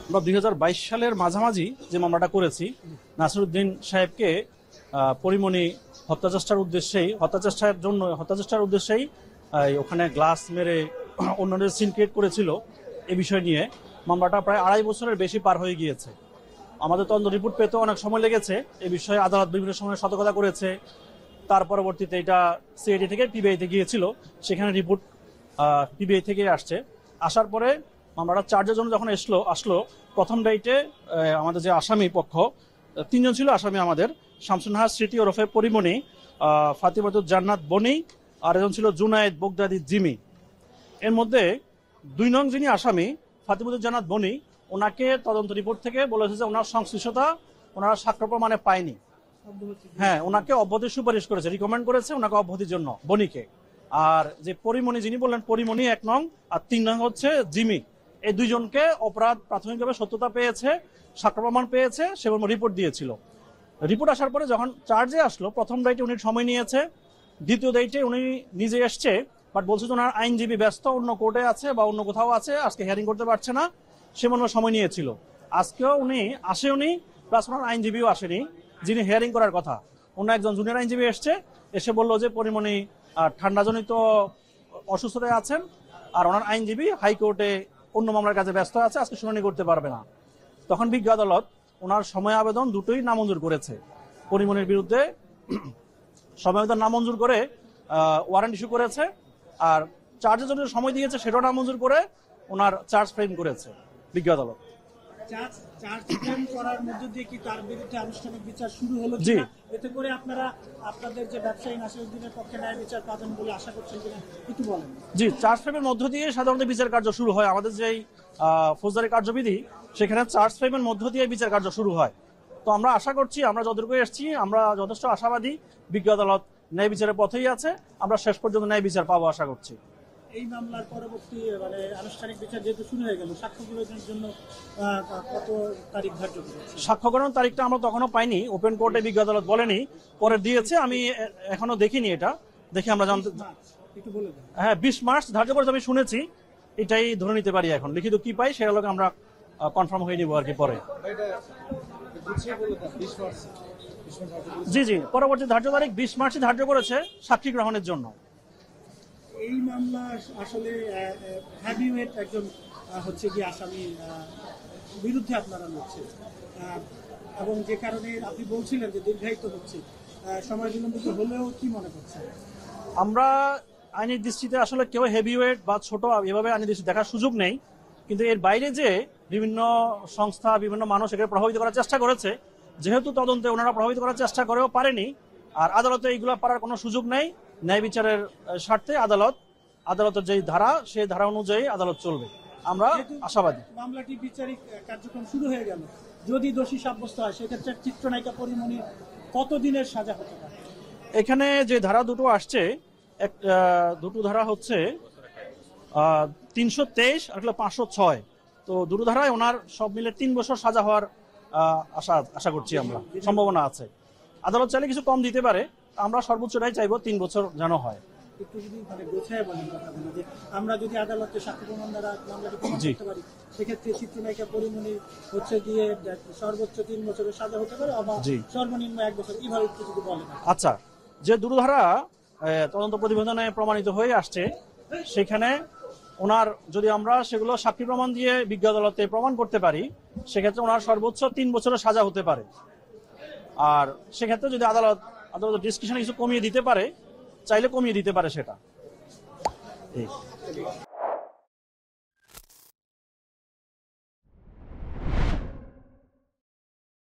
আমরা 2022 সালের মাঝামাঝি যে মামলাটা করেছি, নাসিরউদ্দিন সাহেবকে পরিমণি হত্যাচেষ্টার উদ্দেশ্যেই ওখানে গ্লাস মেরে অন্যদের সিন ক্রিয়েট করেছিল। এই বিষয় নিয়ে মামলাটা প্রায় 2.5 বছরের বেশি পার হয়ে গিয়েছে। আমাদের তদন্ত রিপোর্ট পেতে অনেক সময় লেগেছে। এই বিষয়ে আদালত বিভিন্ন সময় সতর্কতা করেছে। তার পরবর্তীতে এটা সিআইডি থেকে পিবিআইতে গিয়েছিল, সেখানে রিপোর্ট পিবিআই থেকে আসার পরে মামলাটা চার্জের জন্য যখন আসলো প্রথম ডাইটে আমাদের যে আসামি পক্ষ 3 জন ছিল আসামি আমাদের, শামসুন নাহার স্মৃতি ওরফে পরিমণি, ফাতিমাতুজ জান্নাত বনি, আর একজন ছিল জুনায়েদ বগদাদি জিমি। এর মধ্যে 2 নং যিনি আসামি ফাতিমাতুজ জান্নাত বনি, ওনাকে তদন্ত রিপোর্ট থেকে বলেছে যে ওনার সংশ্লিষ্টতা ওনারা সাক্ষ্য প্রমাণে পায়নি। হ্যাঁ, ওনাকে অব্যাহতির সুপারিশ করেছে, রিকমেন্ড করেছে ওনাকে অব্যাহতির জন্য বনিকে। আর যে পরিমণি যিনি বললেন পরিমণি 1 নং, আর 3 নং হচ্ছে জিমি। এই 2 জনকে অপরাধ প্রাথমিকভাবে সত্যতা পেয়েছে, সাক্ষ্য প্রমাণ পেয়েছে, সেরকম রিপোর্ট দিয়েছিল। রিপোর্ট আসার পরে যখন চার্জে আসলো, প্রথম ডাইটে উনি সময় নিয়েছে, দ্বিতীয় ডাইটে উনি নিজে এসছে, বাট বলছে যে ওনার আইনজীবী ব্যস্ত, অন্য কোর্টে আছে বা অন্য কোথাও আছে, আজকে হিয়ারিং করতে পারছে না, সে মনে সময় নিয়েছিল। আজকেও উনি আসেনি, প্লাস ওনার আইনজীবীও আসেনি যিনি হিয়ারিং করার কথা। অন্য একজন জুনিয়র আইনজীবী এসে বললো যে পরিমণি ঠান্ডাজনিত অসুস্থতায় আছেন, আর ওনার আইনজীবী হাইকোর্টে অন্য মামলার কাজে ব্যস্ত আছে, আজকে শুনানি করতে পারবে না। তখন বিজ্ঞ আদালত ওনার সময় আবেদন দুটোই নামঞ্জুর করেছে। পরিমণির বিরুদ্ধে সময় আবেদন নামঞ্জুর করে ওয়ারেন্ট ইস্যু করেছে, আর চার্জের জন্য সময় দিয়েছে সেটাও নামঞ্জুর করে ওনার চার্জ ফ্রেম করেছে বিজ্ঞ আদালত। করার মধ্য দিয়ে কি তার বিরুদ্ধে আনুষ্ঠানিক বিচার শুরু হলো? জি, এতে করে আপনারা আপনাদের যে ব্যবসায়ী নাসিরউদ্দিনের পক্ষে ন্যায় বিচার পাবেন বলে আশা করছেন কিনা একটু বলেন। জি, চার্জ ফ্রেমের মধ্য দিয়ে সাধারণত বিচার কার্য শুরু হয়। আমাদের যেই ফৌজদারি কার্যবিধি, সেখানে চার্জ ফ্রেমের মধ্য দিয়ে বিচার কার্য শুরু হয়। তো আমরা আশা করছি, আমরা যতটুকু এসেছি, আমরা যথেষ্ট আশাবাদী বিজ্ঞ আদালত ন্যায় বিচারের পথেই আছে। আমরা শেষ পর্যন্ত ন্যায় বিচার পাবো আশা করছি। এই মামলার পরবর্তী আনুষ্ঠানিক বিচার যেহেতু শুরু হয়ে গেল, সাক্ষ্য গ্রহণের জন্য কত তারিখ ধার্য করেছে? সাক্ষ্য গ্রহণ তারিখটা আমরা তখনও পাইনি, ওপেন কোর্টে বিজ্ঞ আদালত বলেনি, পরে দিয়েছে। আমি এখনো দেখিনি, এটা দেখে আমরা জানতে। একটু বলে দেন। হ্যাঁ, 20 মার্চ ধার্য করেছে আমি শুনেছি, এটাই ধরে নিতে পারি। এখন লিখিত কি পাই সেটা লোক আমরা কনফার্ম হয়ে নিব আর কি পরে। জি জি, পরবর্তী ধার্য তারিখ 20 মার্চই ধার্য করেছে সাক্ষী গ্রহণের জন্য। এই মামলা আসলে হেভিওয়েট একজন হচ্ছে কি আসামি বিরুদ্ধে আপনারা লড়ছেন, এবং যে কারণে আপনি বলছিলেন যে দীর্ঘায়িত হচ্ছে, সময় বিলম্বিত হলেও কি মনে করছেন? আমরা আইনের দৃষ্টিতে আসলে কেউ হেভিওয়েট বা ছোট এভাবে আইনের দৃষ্টি দেখার সুযোগ নেই, কিন্তু এর বাইরে যে বিভিন্ন সংস্থা, বিভিন্ন মানুষ একে প্রভাবিত করার চেষ্টা করেছে, যেহেতু তদন্তে ওনারা প্রভাবিত করার চেষ্টা করেও পারেনি, আর আদালতে এইগুলো পারার কোনো সুযোগ নেই। ন্যায় বিচারের স্বার্থে আদালতের যে ধারা, সেই ধারা অনুযায়ী আদালত চলবে, আমরা আশাবাদী। মামলাটি বিচারিক কার্যক্রম শুরু হয়ে গেল, যদি দোষী সাব্যস্ত হয় সেক্ষেত্রে চিত্রনায়িকা পরিমণি কতদিনের সাজা হতে পারে? এখানে যে ধারা দুটো আসছে, দুটো ধারা হচ্ছে 323 আর 506। তো দুটো ধারায় ওনার সব মিলে 3 বছর সাজা হওয়ার আশা করছি, আমরা সম্ভাবনা আছে। আদালত চাইলে কিছু কম দিতে পারে, আমরা সর্বোচ্চটাই চাইবো 3 বছর যেন হয়। একটু যদি গোছায় বলেন কথাগুলো, যে আমরা যদি আদালতে সাক্ষ্য প্রমাণ দ্বারা মামলাটি প্রমাণ করতে পারি, সেক্ষেত্রে চিত্রনায়িকা পরিমণি হচ্ছে গিয়ে সর্বোচ্চ 3 বছরের সাজা হতে পারে, আবার সর্বনিম্ন 1 বছর, এইভাবে একটু যদি বলেন। আচ্ছা, যে দুটো ধারা তদন্ত প্রতিবেদনে প্রমাণিত হয়ে আসছে, সেখানে ওনার যদি আমরা সেগুলো সাক্ষী প্রমাণ দিয়ে বিজ্ঞ আদালতে প্রমাণ করতে পারি, সেক্ষেত্রে ওনার সর্বোচ্চ 3 বছরের সাজা হতে পারে। আর সেক্ষেত্রে যদি আদালত ডিসক্রিপশনে কিছু কমিয়ে দিতে পারে, চাইলে কমিয়ে দিতে পারে সেটা।